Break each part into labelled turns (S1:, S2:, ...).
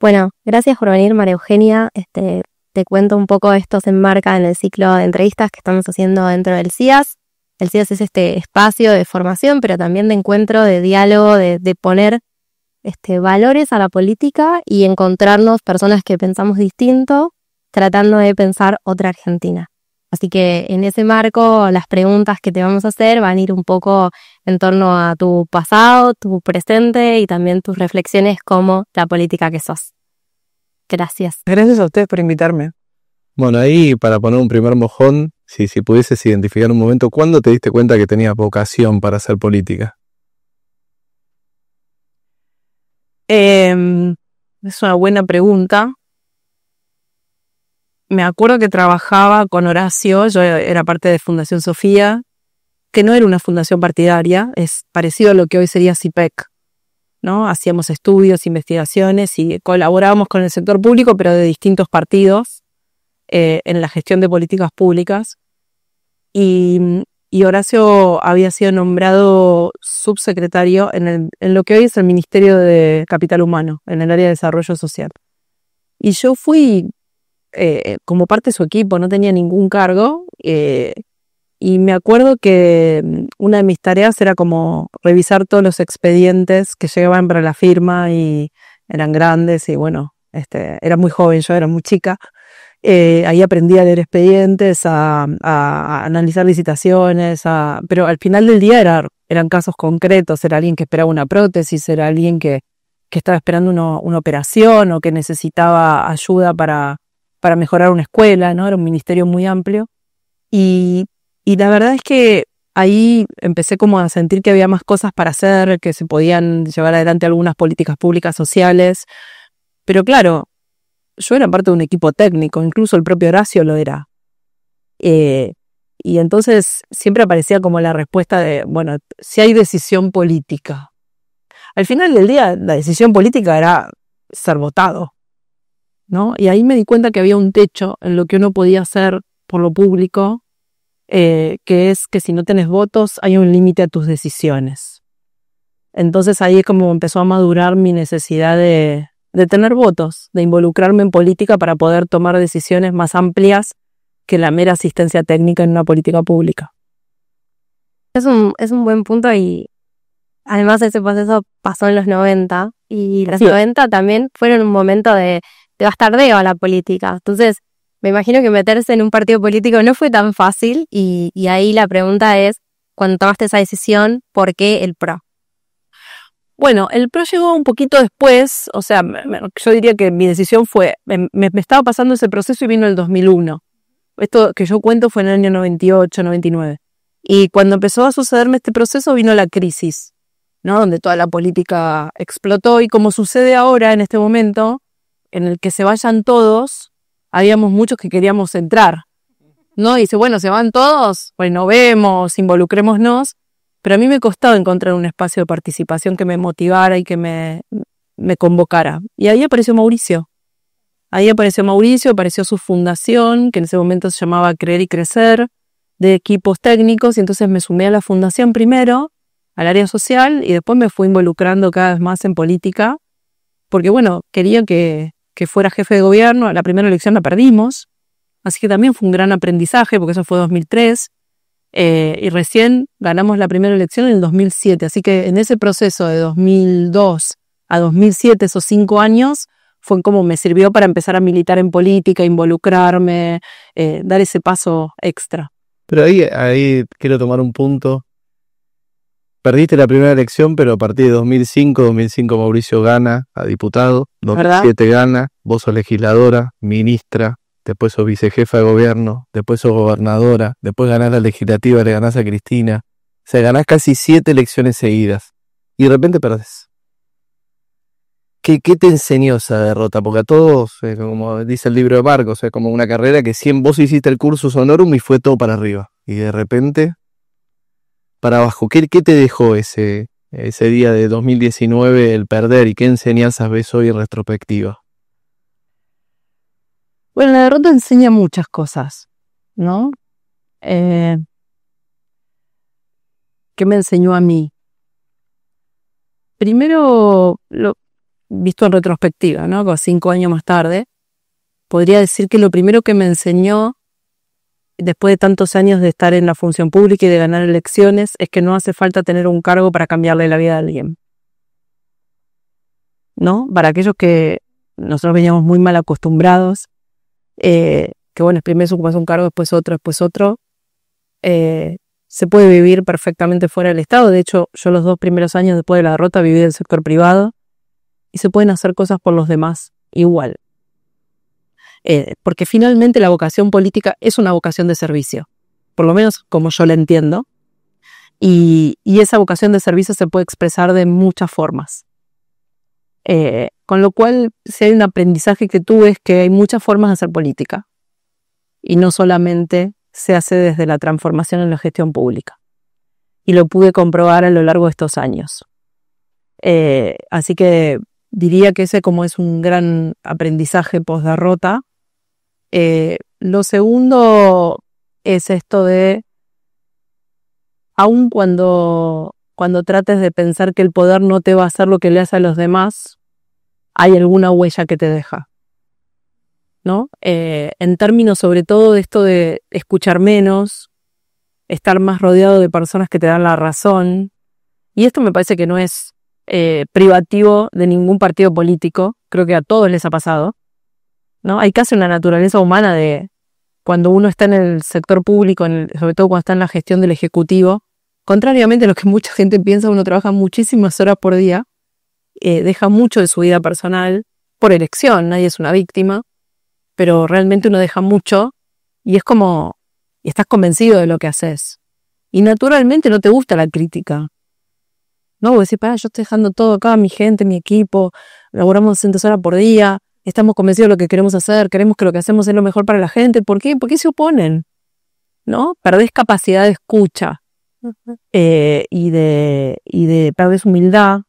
S1: Bueno, gracias por venir, María Eugenia. Te cuento un poco, esto se enmarca en el ciclo de entrevistas que estamos haciendo dentro del CIAS. El CIAS es este espacio de formación, pero también de encuentro, de diálogo, de poner valores a la política y encontrarnos personas que pensamos distinto, tratando de pensar otra Argentina. Así que en ese marco, las preguntas que te vamos a hacer van a ir un poco en torno a tu pasado, tu presente y también tus reflexiones como la política que sos. Gracias.
S2: Gracias a ustedes por invitarme.
S3: Bueno, ahí para poner un primer mojón, si pudieses identificar un momento, ¿cuándo te diste cuenta que tenías vocación para hacer política?
S2: Es una buena pregunta. Me acuerdo que trabajaba con Horacio, yo era parte de Fundación Sofía, que no era una fundación partidaria, es parecido a lo que hoy sería CIPEC, ¿no? Hacíamos estudios, investigaciones y colaborábamos con el sector público, pero de distintos partidos, en la gestión de políticas públicas. Y Horacio había sido nombrado subsecretario en lo que hoy es el Ministerio de Capital Humano, en el área de desarrollo social. Y yo fui como parte de su equipo, no tenía ningún cargo, y me acuerdo que una de mis tareas era como revisar todos los expedientes que llegaban para la firma y eran grandes y bueno, era muy joven, yo era muy chica. Ahí aprendí a leer expedientes, a analizar licitaciones, pero al final del día eran casos concretos, era alguien que esperaba una prótesis, era alguien que estaba esperando una operación o que necesitaba ayuda para mejorar una escuela, ¿no? Era un ministerio muy amplio. Y la verdad es que ahí empecé como a sentir que había más cosas para hacer, que se podían llevar adelante algunas políticas públicas sociales. Pero claro, yo era parte de un equipo técnico, incluso el propio Horacio lo era. Y entonces siempre aparecía como la respuesta de, bueno, si hay decisión política. Al final del día, la decisión política era ser votado, ¿no? Y ahí me di cuenta que había un techo en lo que uno podía hacer por lo público, que es que si no tenés votos hay un límite a tus decisiones. Entonces ahí es como empezó a madurar mi necesidad de tener votos, de involucrarme en política para poder tomar decisiones más amplias que la mera asistencia técnica en una política pública.
S1: Es un buen punto y además ese proceso pasó en los 90 y los 90 también fueron un momento de bastardeo a la política. Entonces, me imagino que meterse en un partido político no fue tan fácil y ahí la pregunta es, cuando tomaste esa decisión, ¿por qué el PRO?
S2: Bueno, el PRO llegó un poquito después, o sea, yo diría que mi decisión fue, me estaba pasando ese proceso y vino el 2001. Esto que yo cuento fue en el año 98, 99. Y cuando empezó a sucederme este proceso vino la crisis, ¿no? Donde toda la política explotó y como sucede ahora en este momento, en el que se vayan todos, habíamos muchos que queríamos entrar, ¿no? Y dice, bueno, se van todos, bueno, vemos, involucrémonos, pero a mí me costaba encontrar un espacio de participación que me motivara y que me convocara. Y ahí apareció Mauricio. Apareció su fundación, que en ese momento se llamaba Creer y Crecer, de equipos técnicos, y entonces me sumé a la fundación primero, al área social, y después me fui involucrando cada vez más en política, porque bueno, quería que fuera jefe de gobierno. La primera elección la perdimos, así que también fue un gran aprendizaje, porque eso fue 2003, y recién ganamos la primera elección en el 2007, así que en ese proceso de 2002 a 2007, esos 5 años, fue como me sirvió para empezar a militar en política, involucrarme, dar ese paso extra.
S3: Pero ahí quiero tomar un punto. Perdiste la primera elección, pero a partir de 2005 Mauricio gana a diputado, 2007 gana, vos sos legisladora, ministra, después sos vicejefa de gobierno, después sos gobernadora, después ganás la legislativa, le ganás a Cristina. O sea, ganás casi 7 elecciones seguidas y de repente perdés. ¿Qué te enseñó esa derrota? Porque a todos, como dice el libro de Marcos, es como una carrera que vos hiciste el cursus honorum y fue todo para arriba. Y de repente, para abajo. ¿Qué te dejó ese día de 2019 el perder y qué enseñanzas ves hoy en retrospectiva?
S2: Bueno, la derrota enseña muchas cosas, ¿no? ¿Qué me enseñó a mí? Primero, visto en retrospectiva, ¿no? Con 5 años más tarde, podría decir que lo primero que me enseñó, después de tantos años de estar en la función pública y de ganar elecciones, es que no hace falta tener un cargo para cambiarle la vida a alguien, ¿no? Para aquellos que nosotros veníamos muy mal acostumbrados, que bueno, primero ocupas un cargo, después otro, se puede vivir perfectamente fuera del Estado. De hecho, yo los 2 primeros años después de la derrota viví del sector privado y se pueden hacer cosas por los demás igual. Porque finalmente la vocación política es una vocación de servicio, por lo menos como yo la entiendo, y esa vocación de servicio se puede expresar de muchas formas. Con lo cual, si hay un aprendizaje que tuve es que hay muchas formas de hacer política y no solamente se hace desde la transformación en la gestión pública. Y lo pude comprobar a lo largo de estos años. Así que diría que ese como es un gran aprendizaje post-derrota. Lo segundo es esto de, aun cuando trates de pensar que el poder no te va a hacer lo que le hace a los demás, hay alguna huella que te deja, ¿no? En términos sobre todo de esto de escuchar menos, estar más rodeado de personas que te dan la razón. Y esto me parece que no es privativo de ningún partido político, creo que a todos les ha pasado, ¿no? Hay casi una naturaleza humana de cuando uno está en el sector público, sobre todo cuando está en la gestión del Ejecutivo, contrariamente a lo que mucha gente piensa, uno trabaja muchísimas horas por día, deja mucho de su vida personal por elección, nadie es una víctima, pero realmente uno deja mucho y es como, y estás convencido de lo que haces. Y naturalmente no te gusta la crítica. No, vos decís, yo estoy dejando todo acá, mi gente, mi equipo, laboramos 200 horas por día, estamos convencidos de lo que queremos hacer, queremos que lo que hacemos es lo mejor para la gente. ¿Por qué? ¿Por qué se oponen? ¿No? Perdés capacidad de escucha y perdés humildad.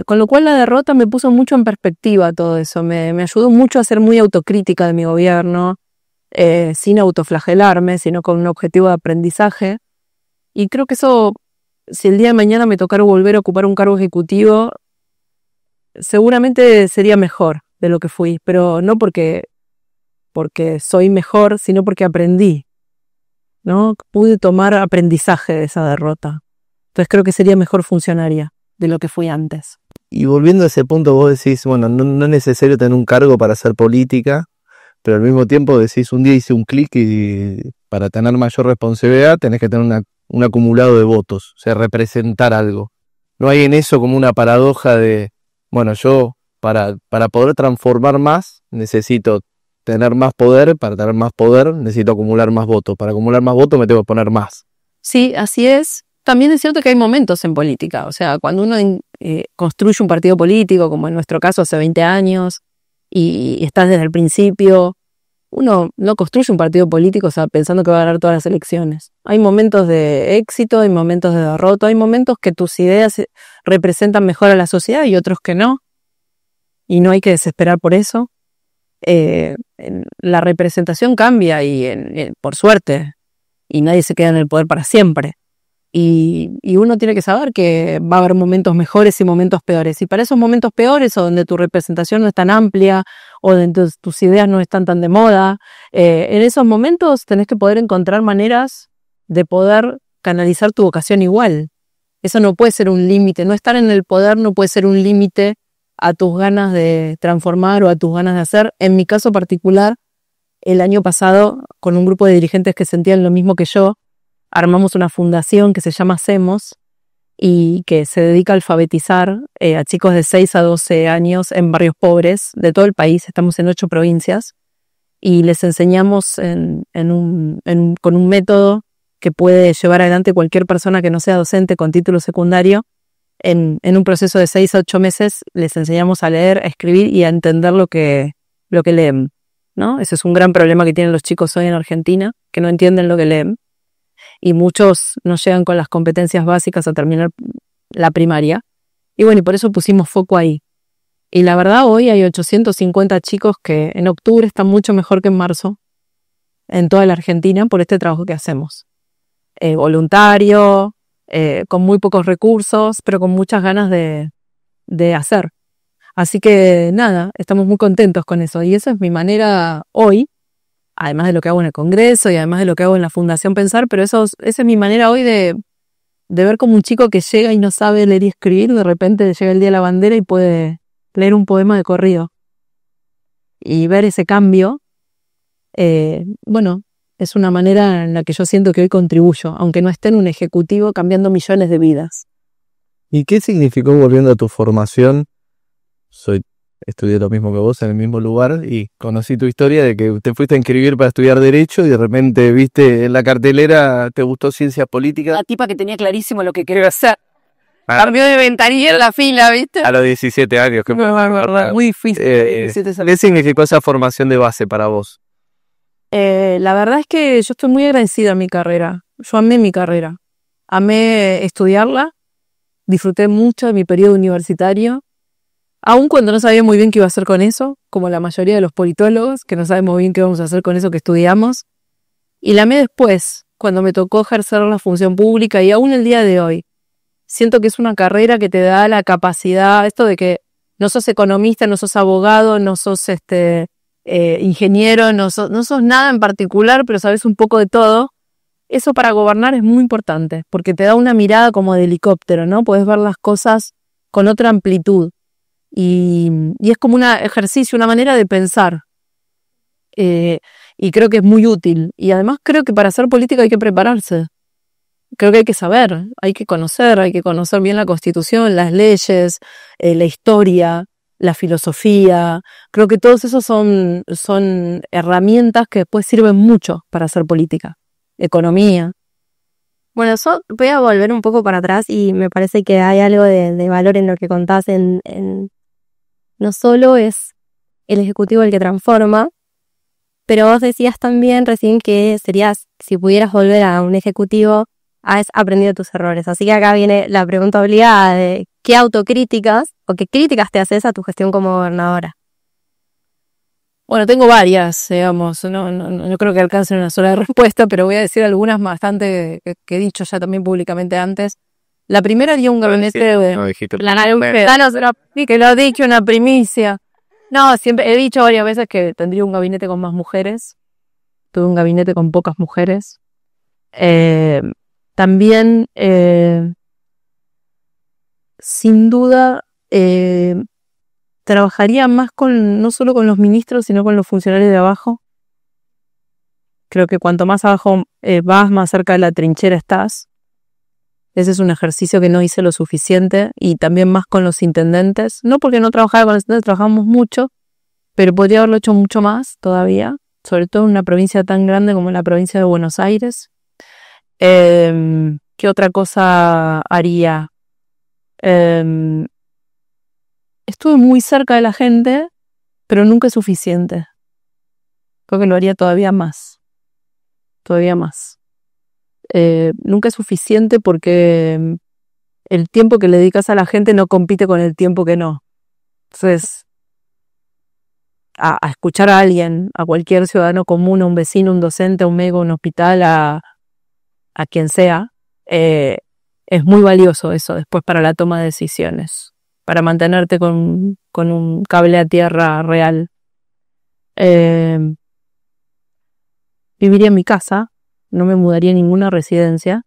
S2: Con lo cual la derrota me puso mucho en perspectiva todo eso, me ayudó mucho a ser muy autocrítica de mi gobierno, sin autoflagelarme, sino con un objetivo de aprendizaje. Y creo que eso, si el día de mañana me tocara volver a ocupar un cargo ejecutivo, seguramente sería mejor de lo que fui, pero no porque soy mejor, sino porque aprendí, ¿no? Pude tomar aprendizaje de esa derrota. Entonces creo que sería mejor funcionaria de lo que fui antes.
S3: Y volviendo a ese punto, vos decís, bueno, no es necesario tener un cargo para hacer política, pero al mismo tiempo decís, un día hice un clic y para tener mayor responsabilidad tenés que tener un acumulado de votos, o sea, representar algo. ¿No hay en eso como una paradoja de, bueno, yo para poder transformar más necesito tener más poder, para tener más poder necesito acumular más votos, para acumular más votos me tengo que poner más?
S2: Sí, así es. También es cierto que hay momentos en política, o sea, cuando uno construye un partido político, como en nuestro caso hace 20 años, y estás desde el principio, uno no construye un partido político, o sea, pensando que va a ganar todas las elecciones. Hay momentos de éxito, hay momentos de derrota, hay momentos que tus ideas representan mejor a la sociedad y otros que no, y no hay que desesperar por eso. La representación cambia y por suerte, y nadie se queda en el poder para siempre. Y uno tiene que saber que va a haber momentos mejores y momentos peores. Y para esos momentos peores, o donde tu representación no es tan amplia, o donde tus ideas no están tan de moda, en esos momentos tenés que poder encontrar maneras de poder canalizar tu vocación igual. Eso no puede ser un límite. No estar en el poder no puede ser un límite a tus ganas de transformar o a tus ganas de hacer. En mi caso particular, el año pasado, con un grupo de dirigentes que sentían lo mismo que yo, armamos una fundación que se llama Hacemos y que se dedica a alfabetizar a chicos de 6 a 12 años en barrios pobres de todo el país. Estamos en 8 provincias y les enseñamos con un método que puede llevar adelante cualquier persona que no sea docente con título secundario. En un proceso de 6 a 8 meses les enseñamos a leer, a escribir y a entender lo que leen, ¿no? Ese es un gran problema que tienen los chicos hoy en Argentina, que no entienden lo que leen. Y muchos no llegan con las competencias básicas a terminar la primaria. Y bueno, y por eso pusimos foco ahí. Y la verdad, hoy hay 850 chicos que en octubre están mucho mejor que en marzo en toda la Argentina por este trabajo que hacemos. Voluntario, con muy pocos recursos, pero con muchas ganas de hacer. Así que nada, estamos muy contentos con eso. Y esa es mi manera hoy, además de lo que hago en el Congreso y además de lo que hago en la Fundación Pensar, pero esa es mi manera hoy de ver como un chico que llega y no sabe leer y escribir, de repente llega el Día de la Bandera y puede leer un poema de corrido. Y ver ese cambio, bueno, es una manera en la que yo siento que hoy contribuyo, aunque no esté en un ejecutivo cambiando millones de vidas.
S3: ¿Y qué significó, volviendo a tu formación? Estudié lo mismo que vos en el mismo lugar y conocí tu historia de que te fuiste a inscribir para estudiar Derecho y de repente viste en la cartelera, te gustó Ciencias Políticas.
S2: La tipa que tenía clarísimo lo que quería hacer. Cambió de ventanilla en la fila, ¿viste?
S3: A los 17 años.
S2: Muy difícil.
S3: ¿Qué significó esa formación de base para vos?
S2: La verdad es que yo estoy muy agradecida a mi carrera. Yo amé mi carrera. Amé estudiarla. Disfruté mucho de mi periodo universitario. Aun cuando no sabía muy bien qué iba a hacer con eso, como la mayoría de los politólogos, que no sabemos bien qué vamos a hacer con eso que estudiamos. Y la amé después, cuando me tocó ejercer la función pública y aún el día de hoy. Siento que es una carrera que te da la capacidad, esto de que no sos economista, no sos abogado, no sos ingeniero, no sos nada en particular, pero sabes un poco de todo. Eso para gobernar es muy importante, porque te da una mirada como de helicóptero, ¿no? Podés ver las cosas con otra amplitud. Y es como un ejercicio, una manera de pensar. Y creo que es muy útil. Y además creo que para hacer política hay que prepararse. Creo que hay que saber, hay que conocer bien la Constitución, las leyes, la historia, la filosofía. Creo que todos esos son herramientas que después sirven mucho para hacer política. Economía.
S1: Bueno, yo voy a volver un poco para atrás y me parece que hay algo de valor en lo que contás. No solo es el ejecutivo el que transforma, pero vos decías también recién que serías, si pudieras volver a un ejecutivo, has aprendido tus errores. Así que acá viene la pregunta obligada de ¿qué autocríticas o qué críticas te haces a tu gestión como gobernadora?
S2: Bueno, tengo varias, digamos, no creo que alcance una sola respuesta, pero voy a decir algunas bastante que he dicho ya también públicamente antes. La primera dio un gabinete que lo he dicho, una primicia. No, siempre he dicho varias veces que tendría un gabinete con más mujeres. Tuve un gabinete con pocas mujeres. También, sin duda, trabajaría más no solo con los ministros, sino con los funcionarios de abajo. Creo que cuanto más abajo vas, más cerca de la trinchera estás. Ese es un ejercicio que no hice lo suficiente, y también más con los intendentes. No porque no trabajaba con los intendentes, trabajamos mucho, pero podría haberlo hecho mucho más todavía, sobre todo en una provincia tan grande como la provincia de Buenos Aires. ¿Qué otra cosa haría? Estuve muy cerca de la gente, pero nunca es suficiente. Creo que lo haría todavía más. Todavía más. Nunca es suficiente porque el tiempo que le dedicas a la gente no compite con el tiempo que no. Entonces, a escuchar a alguien, a cualquier ciudadano común, a un vecino, un docente, a un médico, a un hospital, a quien sea, es muy valioso eso después para la toma de decisiones, para mantenerte con un cable a tierra real. Viviría en mi casa, no me mudaría a ninguna residencia,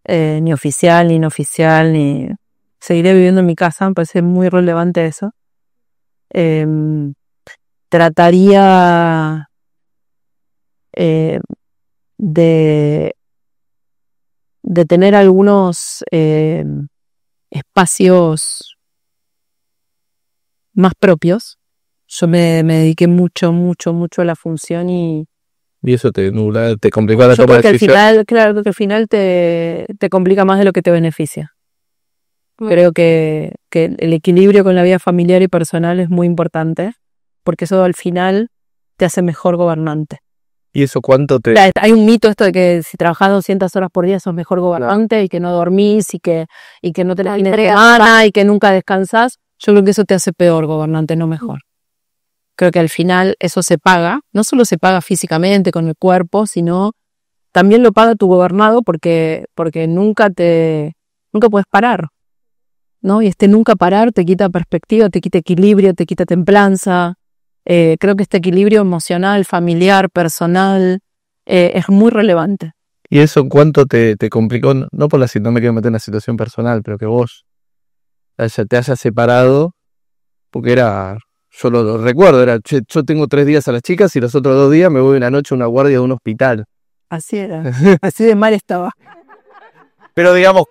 S2: ni oficial, ni no oficial, seguiré viviendo en mi casa, me parece muy relevante eso. Trataría de tener algunos espacios más propios. Yo me dediqué mucho a la función y
S3: eso te nubla, te complica la toma de
S2: decisión. Claro que al final te complica más de lo que te beneficia. Creo que el equilibrio con la vida familiar y personal es muy importante, porque eso al final te hace mejor gobernante.
S3: ¿Y eso cuánto te...?
S2: Hay un mito esto de que si trabajas 200 horas por día sos mejor gobernante, y que no dormís y que no te la entregas y que nunca descansás. Yo creo que eso te hace peor gobernante, no mejor. Creo que al final eso se paga, no solo se paga físicamente con el cuerpo, sino también lo paga tu gobernado porque nunca puedes parar. ¿no? Y nunca parar te quita perspectiva, te quita equilibrio, te quita templanza. Creo que este equilibrio emocional, familiar, personal, es muy relevante.
S3: ¿Y eso cuánto te complicó? No por no me quiero meter en la situación personal, pero que vos te hayas separado, porque yo lo recuerdo, yo tengo 3 días a las chicas y los otros 2 días me voy una noche a una guardia de un hospital.
S2: Así era, así de mal estaba.
S3: Pero digamos,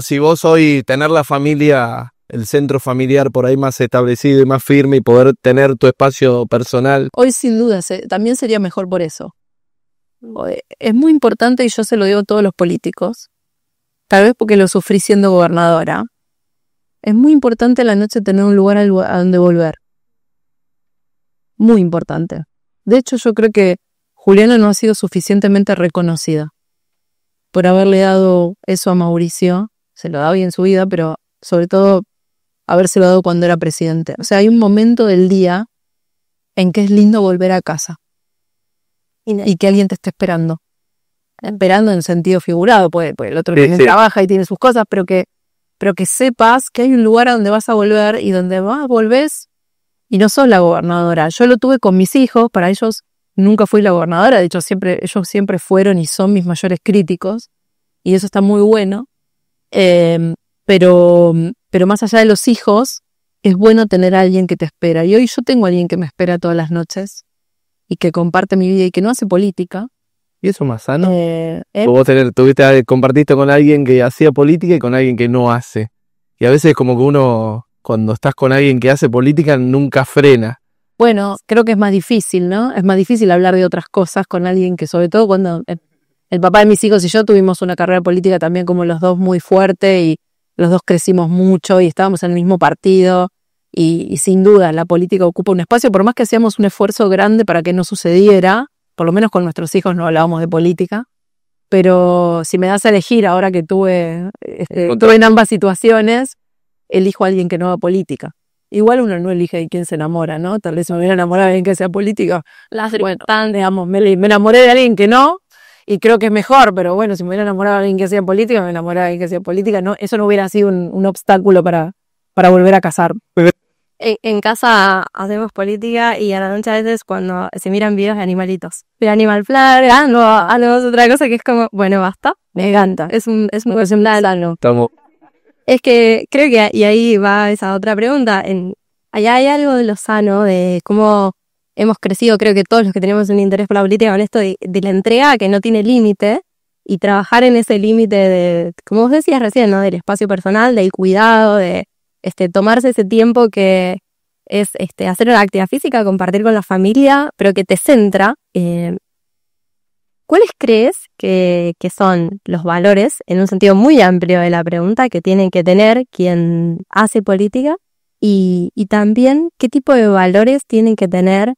S3: si vos hoy tener la familia, el centro familiar por ahí más establecido y más firme y poder tener tu espacio personal.
S2: Hoy sin duda también sería mejor por eso. Es muy importante, y yo se lo digo a todos los políticos, tal vez porque lo sufrí siendo gobernadora, es muy importante la noche tener un lugar a donde volver. Muy importante. De hecho, yo creo que Juliana no ha sido suficientemente reconocida por haberle dado eso a Mauricio. Se lo daba bien en su vida, pero sobre todo habérselo dado cuando era presidente. O sea, hay un momento del día en que es lindo volver a casa y que alguien te esté esperando. Esperando en sentido figurado, pues el otro trabaja y tiene sus cosas, pero que sepas que hay un lugar a donde vas a volver y donde volvés y no sos la gobernadora. Yo lo tuve con mis hijos, para ellos nunca fui la gobernadora, de hecho ellos siempre fueron y son mis mayores críticos, y eso está muy bueno, pero más allá de los hijos, es bueno tener a alguien que te espera, y hoy yo tengo a alguien que me espera todas las noches, y que comparte mi vida, y que no hace política.
S3: ¿Y eso más sano? Vos compartiste con alguien que hacía política y con alguien que no hace, y a veces como que uno, cuando estás con alguien que hace política, nunca frena.
S2: Bueno, creo que es más difícil, ¿no? Es más difícil hablar de otras cosas con alguien que, sobre todo cuando el papá de mis hijos y yo tuvimos una carrera política también como los dos muy fuerte, y los dos crecimos mucho y estábamos en el mismo partido, y sin duda la política ocupa un espacio, por más que hacíamos un esfuerzo grande para que no sucediera, por lo menos con nuestros hijos no hablábamos de política, pero si me das a elegir ahora que tuve en ambas situaciones, elijo a alguien que no haga política. Igual uno no elige de quién se enamora, ¿no? Tal vez me hubiera enamorado de alguien que sea política. Digamos, me enamoré de alguien que no, y creo que es mejor, pero bueno, si me hubiera enamorado de alguien que sea política, me enamoré de alguien que sea política, no, eso no hubiera sido un obstáculo para volver a casar.
S1: En casa hacemos política y a la noche a veces cuando se miran videos de animalitos. Pero Animal Planet, otra cosa que es como, bueno, basta. Me encanta. Es un sano. Es que creo que, y ahí va esa otra pregunta, allá hay algo de lo sano, de cómo hemos crecido, creo que todos los que tenemos un interés por la política, con esto de la entrega que no tiene límite, y trabajar en ese límite de, como vos decías recién, ¿no? Del espacio personal, del cuidado, de tomarse ese tiempo que es hacer una actividad física, compartir con la familia, pero que te centra. ¿Cuáles crees que son los valores, en un sentido muy amplio de la pregunta, que tienen que tener quien hace política? Y también, ¿qué tipo de valores tienen que tener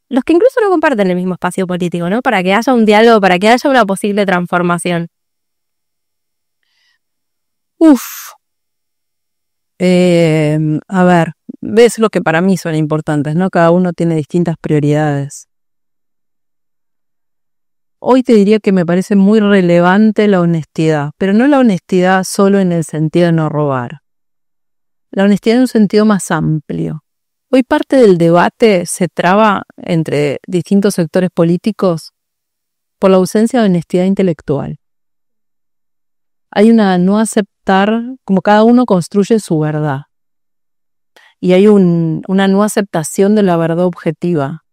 S1: los que incluso no comparten el mismo espacio político, ¿no? Para que haya un diálogo, para que haya una posible transformación.
S2: A ver, ves lo que para mí son importantes, ¿no? Cada uno tiene distintas prioridades. Hoy te diría que me parece muy relevante la honestidad, pero no la honestidad solo en el sentido de no robar. La honestidad en un sentido más amplio. Hoy parte del debate se traba entre distintos sectores políticos por la ausencia de honestidad intelectual. Hay una no aceptar, como cada uno construye su verdad. Y hay una no aceptación de la verdad objetiva.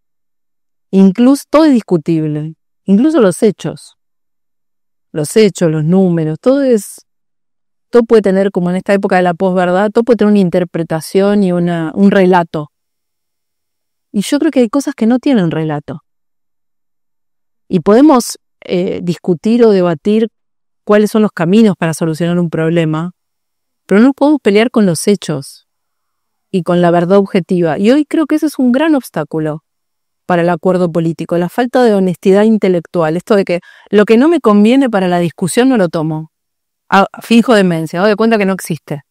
S2: Incluso todo es discutible. Incluso los hechos, los números, todo puede tener, como en esta época de la posverdad, todo puede tener una interpretación y un relato. Y yo creo que hay cosas que no tienen relato. Y podemos discutir o debatir cuáles son los caminos para solucionar un problema, pero no podemos pelear con los hechos y con la verdad objetiva. Y hoy creo que ese es un gran obstáculo para el acuerdo político, la falta de honestidad intelectual, esto de que lo que no me conviene para la discusión no lo tomo, finjo demencia, doy cuenta que no existe.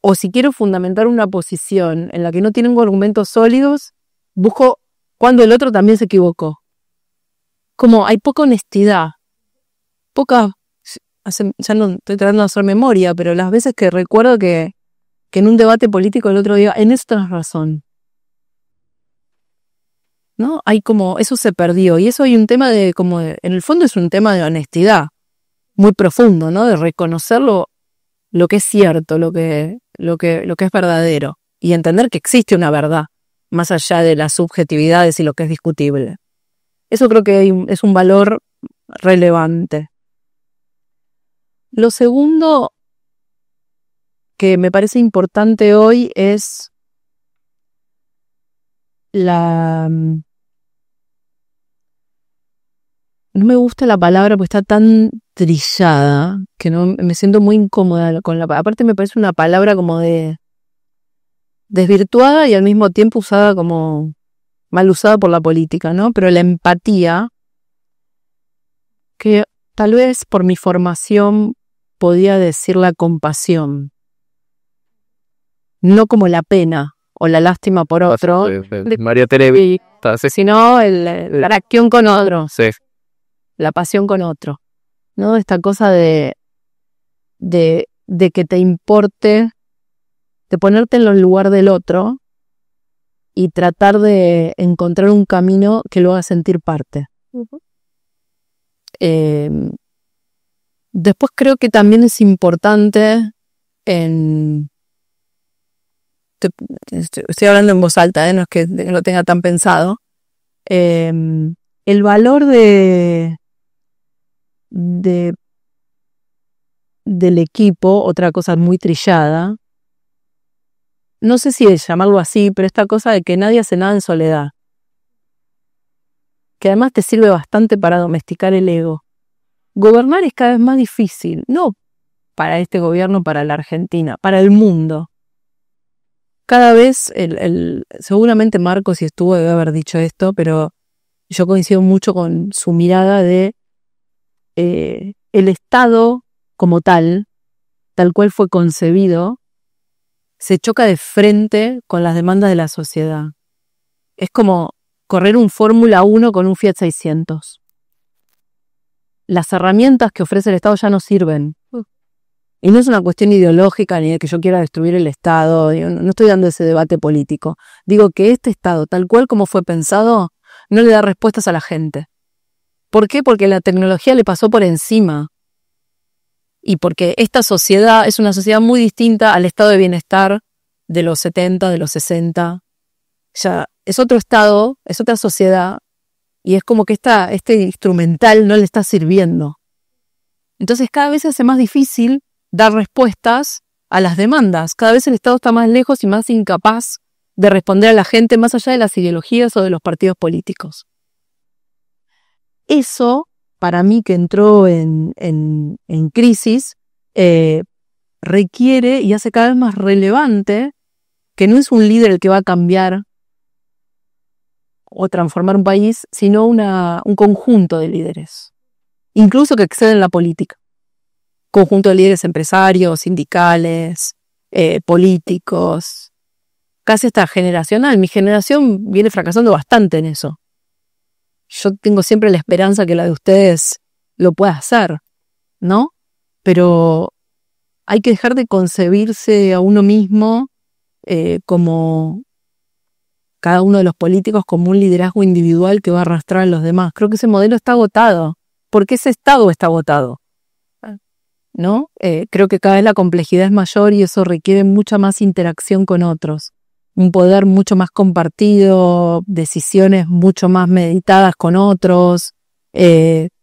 S2: O si quiero fundamentar una posición en la que no tengo argumentos sólidos, busco cuando el otro también se equivocó. Como hay poca honestidad, ya no estoy tratando de hacer memoria, pero las veces que recuerdo que en un debate político el otro día, en esto tenés razón, ¿no? Hay como, eso se perdió, y eso hay un tema en el fondo es un tema de honestidad muy profundo, ¿no? De reconocer lo que es cierto, lo que es verdadero, y entender que existe una verdad, más allá de las subjetividades y lo que es discutible. Eso creo que es un valor relevante. Lo segundo que me parece importante hoy es no me gusta la palabra porque está tan trillada que no me siento muy incómoda con aparte me parece una palabra como de desvirtuada y al mismo tiempo usada como mal usada por la política, ¿no? Pero la empatía, que tal vez por mi formación podía decir la compasión, no como la pena o la lástima por otro,
S3: María Terevi,
S2: sino la acción con otro,
S3: sí.
S2: La pasión con otro, ¿no? Esta cosa de que te importe, de ponerte en el lugar del otro y tratar de encontrar un camino que lo haga sentir parte. Uh-huh. Después creo que también es importante estoy hablando en voz alta, no es que lo tenga tan pensado, el valor del equipo, otra cosa muy trillada, no sé si es llamarlo así, pero esta cosa de que nadie hace nada en soledad, que además te sirve bastante para domesticar el ego. Gobernar es cada vez más difícil, no para este gobierno, para la Argentina, para el mundo. Cada vez, seguramente Marcos, si estuvo, debe haber dicho esto, pero yo coincido mucho con su mirada de el Estado como tal cual fue concebido, se choca de frente con las demandas de la sociedad. Es como correr un Fórmula 1 con un Fiat 600. Las herramientas que ofrece el Estado ya no sirven. Y no es una cuestión ideológica ni de que yo quiera destruir el Estado, no estoy dando ese debate político. Digo que este Estado, tal cual como fue pensado, no le da respuestas a la gente. ¿Por qué? Porque la tecnología le pasó por encima. Y porque esta sociedad es una sociedad muy distinta al estado de bienestar de los 70, de los 60. Ya es otro estado, es otra sociedad, y es como que este instrumental no le está sirviendo. Entonces cada vez se hace más difícil dar respuestas a las demandas. Cada vez el Estado está más lejos y más incapaz de responder a la gente más allá de las ideologías o de los partidos políticos. Eso, para mí que entró en crisis, requiere y hace cada vez más relevante que no es un líder el que va a cambiar o transformar un país, sino un conjunto de líderes, incluso que exceden la política. Conjunto de líderes empresarios, sindicales, políticos, casi hasta generacional. Mi generación viene fracasando bastante en eso. Yo tengo siempre la esperanza que la de ustedes lo pueda hacer, ¿no? Pero hay que dejar de concebirse a uno mismo como cada uno de los políticos como un liderazgo individual que va a arrastrar a los demás. Creo que ese modelo está agotado, porque ese Estado está agotado, ¿no? Creo que cada vez la complejidad es mayor y eso requiere mucha más interacción con otros. Un poder mucho más compartido, decisiones mucho más meditadas con otros,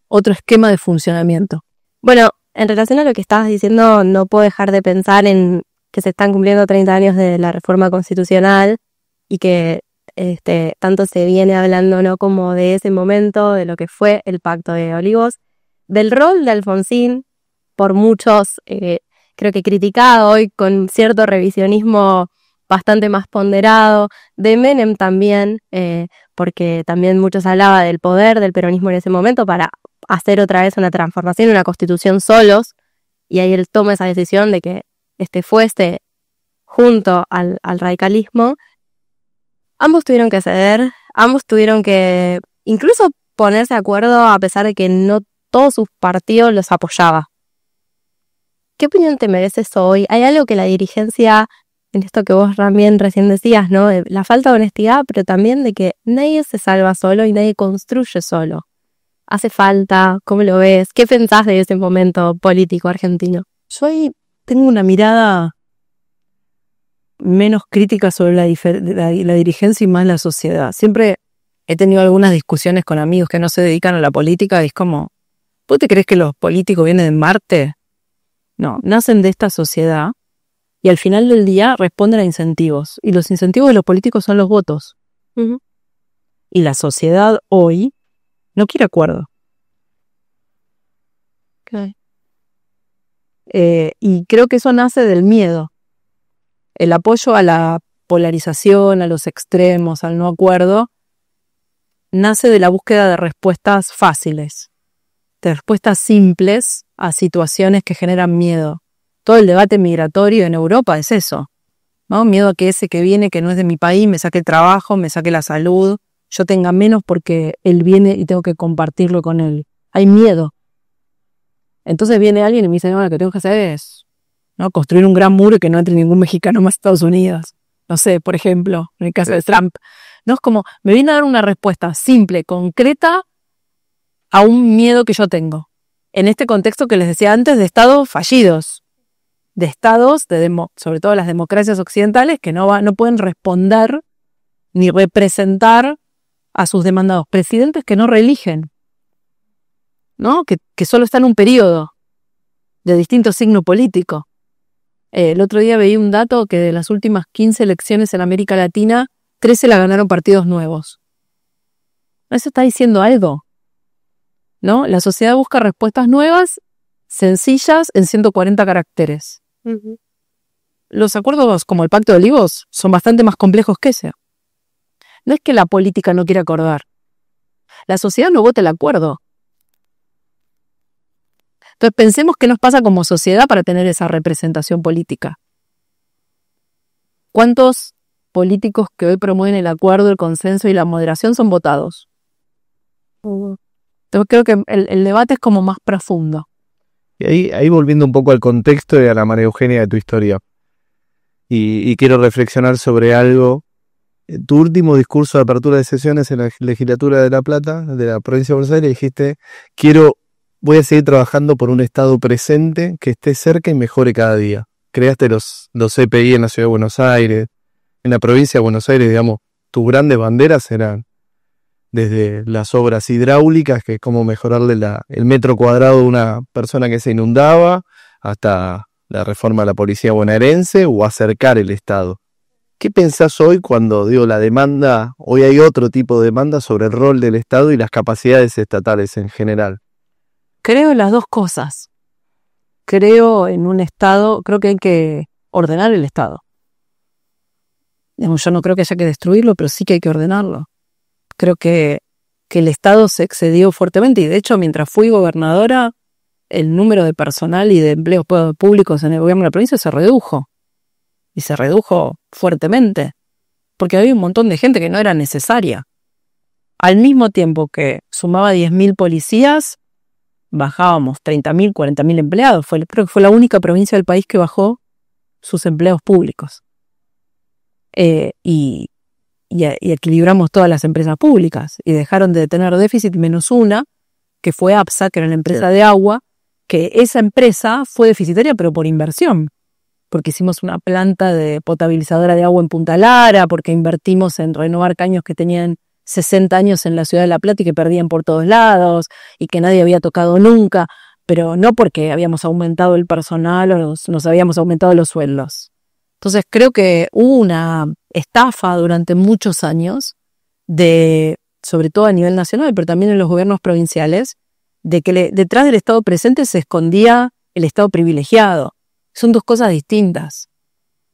S2: otro esquema de funcionamiento.
S1: Bueno, en relación a lo que estabas diciendo, no puedo dejar de pensar en que se están cumpliendo 30 años de la reforma constitucional y que tanto se viene hablando, ¿no?, como de ese momento, de lo que fue el Pacto de Olivos, del rol de Alfonsín, por muchos creo que criticado hoy con cierto revisionismo bastante más ponderado, de Menem también, porque también muchos hablaban del poder del peronismo en ese momento para hacer otra vez una transformación, una constitución solos, y ahí él toma esa decisión de que fuese junto al radicalismo. Ambos tuvieron que ceder, ambos tuvieron que incluso ponerse de acuerdo a pesar de que no todos sus partidos los apoyaban. ¿Qué opinión te merece eso hoy? ¿Hay algo que la dirigencia, en esto que vos también recién decías, ¿no? De la falta de honestidad, pero también de que nadie se salva solo y nadie construye solo. ¿Hace falta? ¿Cómo lo ves? ¿Qué pensás de ese momento político argentino?
S2: Yo ahí tengo una mirada menos crítica sobre la dirigencia y más la sociedad. Siempre he tenido algunas discusiones con amigos que no se dedican a la política y es como, ¿vos te crees que los políticos vienen de Marte? No, nacen de esta sociedad y al final del día responden a incentivos. Y los incentivos de los políticos son los votos.
S1: Uh-huh.
S2: Y la sociedad hoy no quiere acuerdo.
S1: Okay.
S2: Y creo que eso nace del miedo. El apoyo a la polarización, a los extremos, al no acuerdo, nace de la búsqueda de respuestas fáciles, de respuestas simples a situaciones que generan miedo. Todo el debate migratorio en Europa es eso, ¿no? Miedo a que ese que viene, que no es de mi país, me saque el trabajo, me saque la salud, yo tenga menos porque él viene y tengo que compartirlo con él. Hay miedo. Entonces viene alguien y me dice, no, lo que tengo que hacer es, ¿no?, construir un gran muro y que no entre ningún mexicano más a Estados Unidos. No sé, por ejemplo, en el caso de Trump. No es como, me viene a dar una respuesta simple, concreta, a un miedo que yo tengo. En este contexto que les decía antes de estados fallidos, de estados, sobre todo las democracias occidentales, que no pueden responder ni representar a sus demandados. Presidentes que no reeligen, ¿no? Que solo están un periodo de distinto signo político. El otro día veía un dato que de las últimas 15 elecciones en América Latina, 13 la ganaron partidos nuevos. Eso está diciendo algo, ¿no? La sociedad busca respuestas nuevas, sencillas, en 140 caracteres.
S1: Uh-huh.
S2: Los acuerdos como el Pacto de Olivos son bastante más complejos que ese. No es que la política no quiera acordar. La sociedad no vota el acuerdo. Entonces pensemos qué nos pasa como sociedad para tener esa representación política. ¿Cuántos políticos que hoy promueven el acuerdo, el consenso y la moderación son votados? Entonces creo que el debate es como más profundo.
S3: Y ahí volviendo un poco al contexto y a la María Eugenia de tu historia. Y quiero reflexionar sobre algo. Tu último discurso de apertura de sesiones en la legislatura de La Plata, de la provincia de Buenos Aires, dijiste, voy a seguir trabajando por un Estado presente que esté cerca y mejore cada día. Creaste los CPI en la ciudad de Buenos Aires, en la provincia de Buenos Aires, digamos, tus grandes banderas eran desde las obras hidráulicas, que es cómo mejorarle el metro cuadrado de una persona que se inundaba, hasta la reforma de la policía bonaerense o acercar el Estado. ¿Qué pensás hoy cuando digo la demanda? Hoy hay otro tipo de demanda sobre el rol del Estado y las capacidades estatales en general.
S2: Creo en las dos cosas. Creo en un Estado, creo que hay que ordenar el Estado. Yo no creo que haya que destruirlo, pero sí que hay que ordenarlo. Creo que el Estado se excedió fuertemente y de hecho mientras fui gobernadora el número de personal y de empleos públicos en el gobierno de la provincia se redujo. Y se redujo fuertemente. Porque había un montón de gente que no era necesaria. Al mismo tiempo que sumaba 10.000 policías, bajábamos 30.000, 40.000 empleados. Creo que fue la única provincia del país que bajó sus empleos públicos. Y equilibramos todas las empresas públicas. Y dejaron de tener déficit menos una, que fue APSA, que era la empresa de agua, que esa empresa fue deficitaria pero por inversión. Porque hicimos una planta de potabilizadora de agua en Punta Lara, porque invertimos en renovar caños que tenían 60 años en la ciudad de La Plata y que perdían por todos lados y que nadie había tocado nunca, pero no porque habíamos aumentado el personal o nos habíamos aumentado los sueldos. Entonces creo que hubo una estafa durante muchos años, sobre todo a nivel nacional, pero también en los gobiernos provinciales, de que detrás del Estado presente se escondía el Estado privilegiado. Son dos cosas distintas.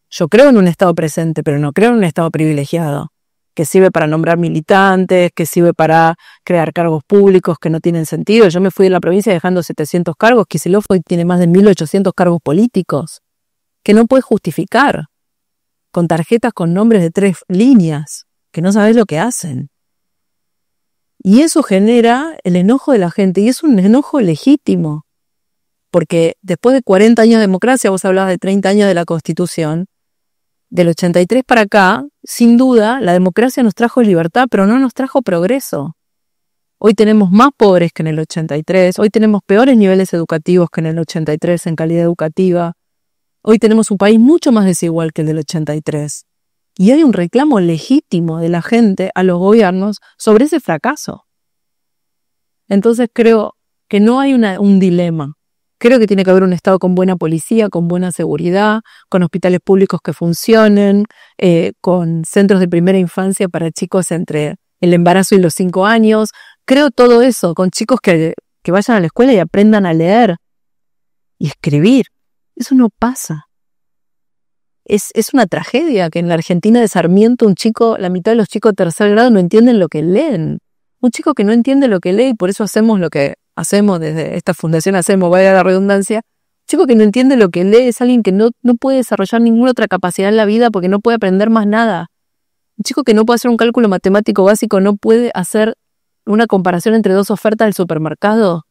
S2: Yo creo en un Estado presente, pero no creo en un Estado privilegiado, que sirve para nombrar militantes, que sirve para crear cargos públicos que no tienen sentido. Yo me fui de la provincia dejando 700 cargos, Kicillof hoy tiene más de 1.800 cargos políticos, que no puedes justificar, con tarjetas con nombres de 3 líneas, que no sabes lo que hacen. Y eso genera el enojo de la gente, y es un enojo legítimo. Porque después de 40 años de democracia, vos hablabas de 30 años de la Constitución, del 83 para acá, sin duda, la democracia nos trajo libertad, pero no nos trajo progreso. Hoy tenemos más pobres que en el 83, hoy tenemos peores niveles educativos que en el 83 en calidad educativa, hoy tenemos un país mucho más desigual que el del 83. Y hay un reclamo legítimo de la gente a los gobiernos sobre ese fracaso. Entonces creo que no hay un dilema. Creo que tiene que haber un Estado con buena policía, con buena seguridad, con hospitales públicos que funcionen, con centros de primera infancia para chicos entre el embarazo y los 5 años. Creo todo eso, con chicos que vayan a la escuela y aprendan a leer y escribir. Eso no pasa. Es una tragedia que en la Argentina de Sarmiento la mitad de los chicos de tercer grado no entienden lo que leen. Un chico que no entiende lo que lee y por eso hacemos lo que hacemos desde esta fundación, vaya la redundancia. Un chico que no entiende lo que lee es alguien que no puede desarrollar ninguna otra capacidad en la vida porque no puede aprender más nada. Un chico que no puede hacer un cálculo matemático básico no puede hacer una comparación entre 2 ofertas del supermercado.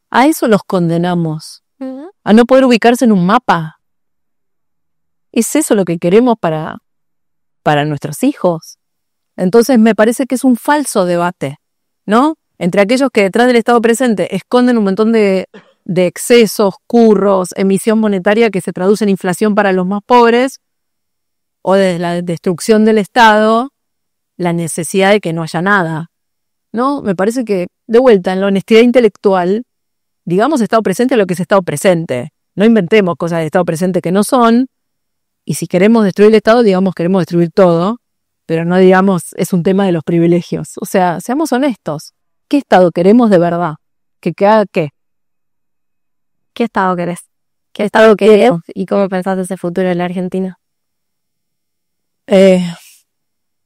S2: A eso los condenamos. A no poder ubicarse en un mapa. ¿Es eso lo que queremos para nuestros hijos? Entonces me parece que es un falso debate, ¿no? Entre aquellos que detrás del Estado presente esconden un montón de excesos, curros, emisión monetaria que se traduce en inflación para los más pobres, o desde la destrucción del Estado, la necesidad de que no haya nada, ¿no? Me parece que, de vuelta, en la honestidad intelectual, digamos Estado presente a lo que es Estado presente. No inventemos cosas de Estado presente que no son, y si queremos destruir el Estado, digamos queremos destruir todo, pero no digamos es un tema de los privilegios. O sea, seamos honestos. ¿Qué Estado queremos de verdad? ¿Que haga qué?
S1: ¿Qué Estado querés? ¿Qué Estado querés? ¿Y cómo pensás ese futuro en la Argentina?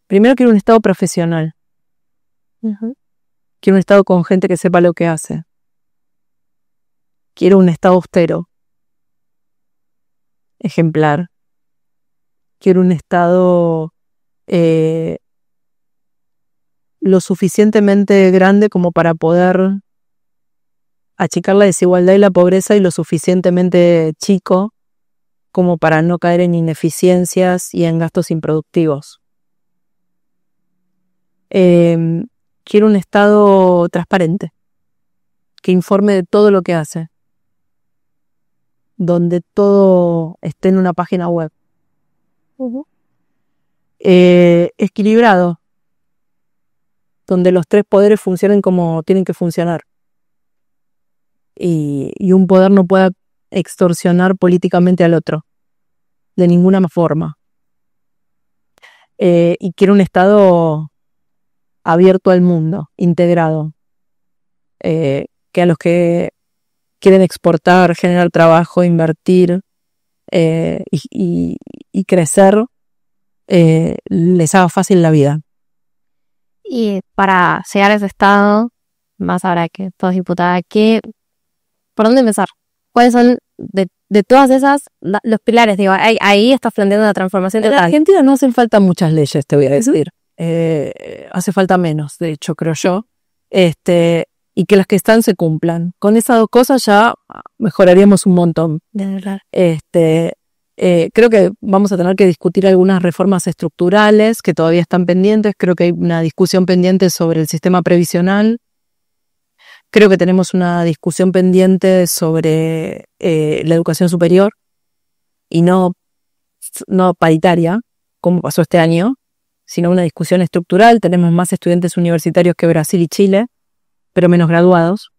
S2: Primero quiero un Estado profesional. Quiero un Estado con gente que sepa lo que hace. Quiero un Estado austero. Ejemplar. Quiero un Estado lo suficientemente grande como para poder achicar la desigualdad y la pobreza y lo suficientemente chico como para no caer en ineficiencias y en gastos improductivos. Quiero un Estado transparente, que informe de todo lo que hace, donde todo esté en una página web. Equilibrado, donde los 3 poderes funcionen como tienen que funcionar y un poder no pueda extorsionar políticamente al otro de ninguna forma. Y quiero un Estado abierto al mundo, integrado, que a los que quieren exportar, generar trabajo, invertir y crecer, les haga fácil la vida.
S1: Y para llegar a ese estado, más ahora que sos diputada, ¿por dónde empezar? ¿Cuáles son de todas esas los pilares? Digo, ahí estás planteando la transformación
S2: total. En Argentina no hacen falta muchas leyes, te voy a decir. Hace falta menos, de hecho, creo yo. Y que las que están se cumplan. Con esas 2 cosas ya mejoraríamos un montón.
S1: De verdad.
S2: Creo que vamos a tener que discutir algunas reformas estructurales que todavía están pendientes. Creo que hay una discusión pendiente sobre el sistema previsional. Creo que tenemos una discusión pendiente sobre la educación superior y no paritaria, como pasó este año, sino una discusión estructural. Tenemos más estudiantes universitarios que Brasil y Chile, pero menos graduados.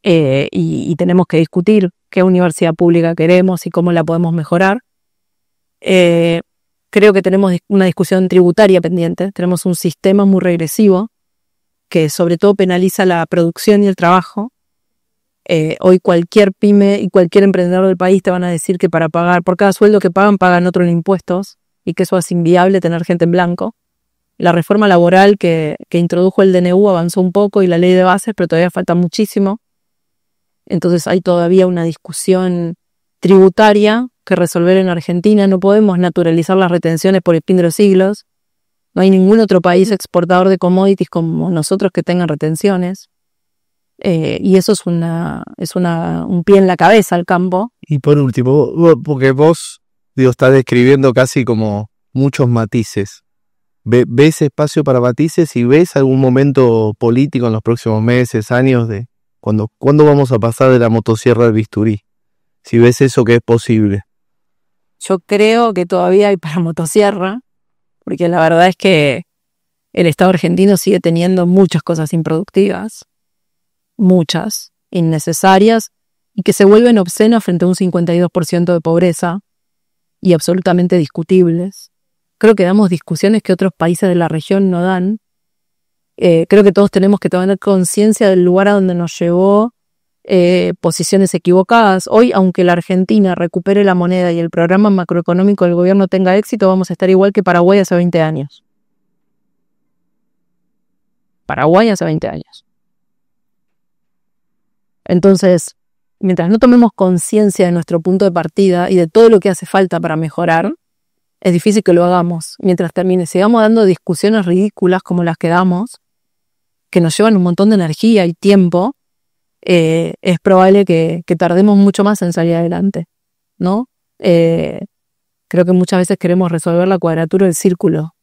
S2: Y tenemos que discutir qué universidad pública queremos y cómo la podemos mejorar. Creo que tenemos una discusión tributaria pendiente. Tenemos un sistema muy regresivo que sobre todo penaliza la producción y el trabajo. Hoy cualquier pyme y cualquier emprendedor del país te van a decir que para pagar, por cada sueldo que pagan otro en impuestos y que eso es inviable tener gente en blanco. La reforma laboral que introdujo el DNU avanzó un poco y la ley de bases, pero todavía falta muchísimo. Entonces hay todavía una discusión tributaria que resolver en Argentina. No podemos naturalizar las retenciones por el fin de los siglos. No hay ningún otro país exportador de commodities como nosotros que tengan retenciones. Y eso es un pie en la cabeza al campo.
S3: Y por último, porque vos, estás describiendo casi como muchos matices. ¿Ves espacio para matices y ves algún momento político en los próximos meses, años de cuándo vamos a pasar de la motosierra al bisturí? Si ves eso que es posible.
S2: Yo creo que todavía hay para motosierra, porque la verdad es que el Estado argentino sigue teniendo muchas cosas improductivas, muchas, innecesarias, y que se vuelven obscenas frente a un 52% de pobreza, y absolutamente discutibles. Creo que damos discusiones que otros países de la región no dan. Creo que todos tenemos que tener conciencia del lugar a donde nos llevó posiciones equivocadas. Hoy, aunque la Argentina recupere la moneda y el programa macroeconómico del gobierno tenga éxito, vamos a estar igual que Paraguay hace 20 años. Paraguay hace 20 años. Entonces, mientras no tomemos conciencia de nuestro punto de partida y de todo lo que hace falta para mejorar, es difícil que lo hagamos. Mientras sigamos dando discusiones ridículas como las que damos, que nos llevan un montón de energía y tiempo, es probable que tardemos mucho más en salir adelante, ¿no? Creo que muchas veces queremos resolver la cuadratura del círculo,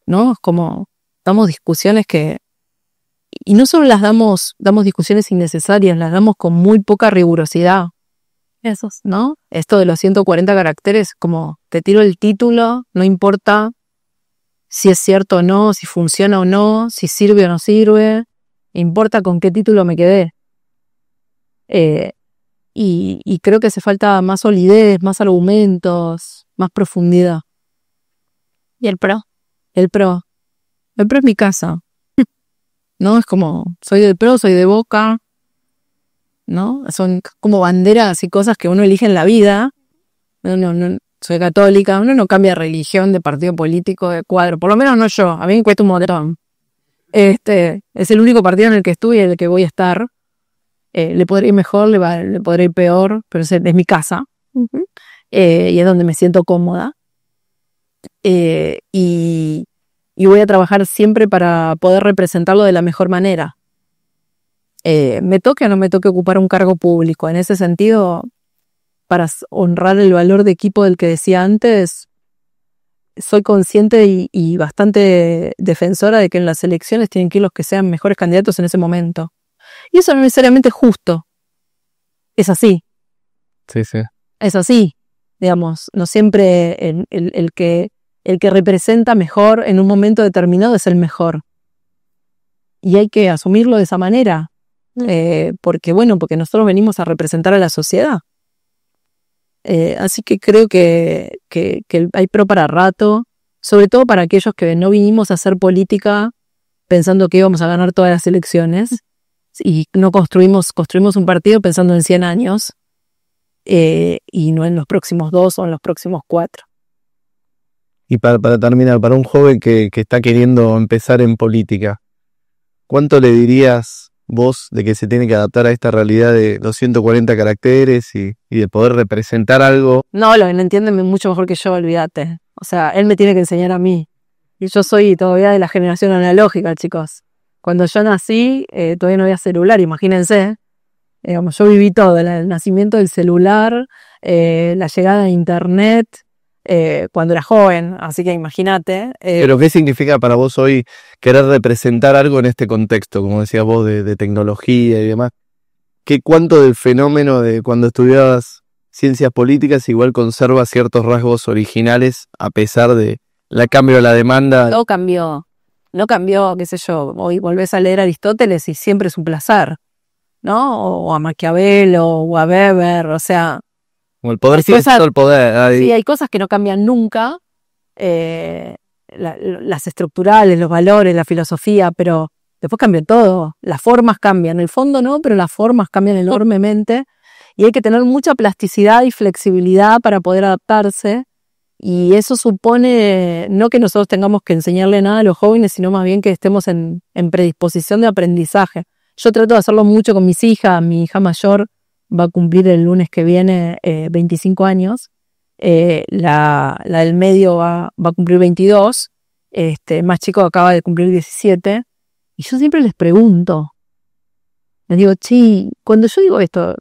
S2: ¿no? Es como damos discusiones que... Y no solo damos discusiones innecesarias, las damos con muy poca rigurosidad. Esos, ¿no? Esto de los 140 caracteres, como te tiro el título, no importa si es cierto o no, si funciona o no, si sirve o no sirve, importa con qué título me quedé. Y creo que hace falta más solidez, más argumentos, más profundidad.
S1: ¿Y el PRO?
S2: El PRO es mi casa, ¿no? Es como, soy del PRO, soy de Boca, ¿no? Son como banderas y cosas que uno elige en la vida. No, soy católica, uno no cambia de religión, de partido político, de cuadro, por lo menos no yo, a mí me cuesta un montón. Es el único partido en el que estuve y en el que voy a estar. Le podré ir mejor, le podré ir peor, pero es mi casa. Uh-huh. Y es donde me siento cómoda. Y voy a trabajar siempre para poder representarlo de la mejor manera. Me toque o no me toque ocupar un cargo público. En ese sentido, para honrar el valor de equipo del que decía antes, soy consciente y bastante defensora de que en las elecciones tienen que ir los que sean mejores candidatos en ese momento. Y eso no necesariamente es justo. Es así.
S3: Sí.
S2: Es así. Digamos, no siempre el que representa mejor en un momento determinado es el mejor. Y hay que asumirlo de esa manera. Porque nosotros venimos a representar a la sociedad. Así que creo que hay PRO para rato, sobre todo para aquellos que no vinimos a hacer política pensando que íbamos a ganar todas las elecciones y no construimos un partido pensando en 100 años y no en los próximos 2 o en los próximos 4.
S3: Y para terminar, para un joven que está queriendo empezar en política, ¿cuánto le dirías vos de que se tiene que adaptar a esta realidad de los 140 caracteres y de poder representar algo?
S2: No, lo entienden mucho mejor que yo, olvídate. O sea, él me tiene que enseñar a mí. Y yo soy todavía de la generación analógica, chicos. Cuando yo nací, todavía no había celular, imagínense. Yo viví todo, el nacimiento del celular, la llegada de internet, cuando era joven, así que imagínate.
S3: ¿Pero qué significa para vos hoy querer representar algo en este contexto, como decías vos, de tecnología y demás? ¿Cuánto del fenómeno de cuando estudiabas ciencias políticas igual conserva ciertos rasgos originales a pesar de la cambio de la demanda?
S2: No cambió, qué sé yo, hoy volvés a leer a Aristóteles y siempre es un placer, ¿no? O a Maquiavelo, o a Weber, o sea...
S3: Como el poder sigue siendo el poder. Ahí.
S2: Sí, hay cosas que no cambian nunca, las estructurales, los valores, la filosofía, pero después cambia todo. Las formas cambian, el fondo no, pero las formas cambian enormemente y hay que tener mucha plasticidad y flexibilidad para poder adaptarse. Y eso supone no que nosotros tengamos que enseñarle nada a los jóvenes, sino más bien que estemos en predisposición de aprendizaje. Yo trato de hacerlo mucho con mis hijas. Mi hija mayor va a cumplir el lunes que viene 25 años. La del medio va a cumplir 22. El más chico acaba de cumplir 17. Y yo siempre les pregunto, Les digo, cuando yo digo esto,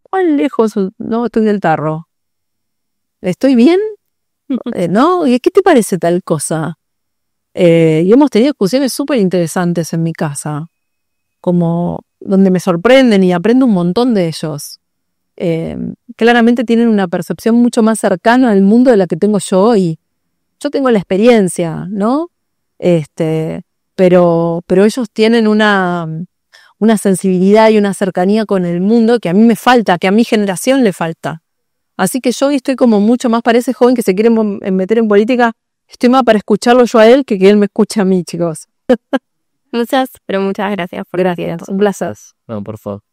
S2: ¿cuán lejos no estoy del tarro? ¿Estoy bien? ¿No? ¿Y qué te parece tal cosa? Y hemos tenido discusiones súper interesantes en mi casa, como donde me sorprenden y aprendo un montón de ellos. Claramente tienen una percepción mucho más cercana al mundo de la que tengo yo hoy. Yo tengo la experiencia, ¿no? Pero ellos tienen una sensibilidad y una cercanía con el mundo que a mí me falta, que a mi generación le falta. Así que yo hoy estoy como mucho más para ese joven que se quiere meter en política, estoy más para escucharlo yo a él que él me escuche a mí, chicos.
S1: Muchas gracias.
S2: Gracias, un placer.
S3: No, por favor.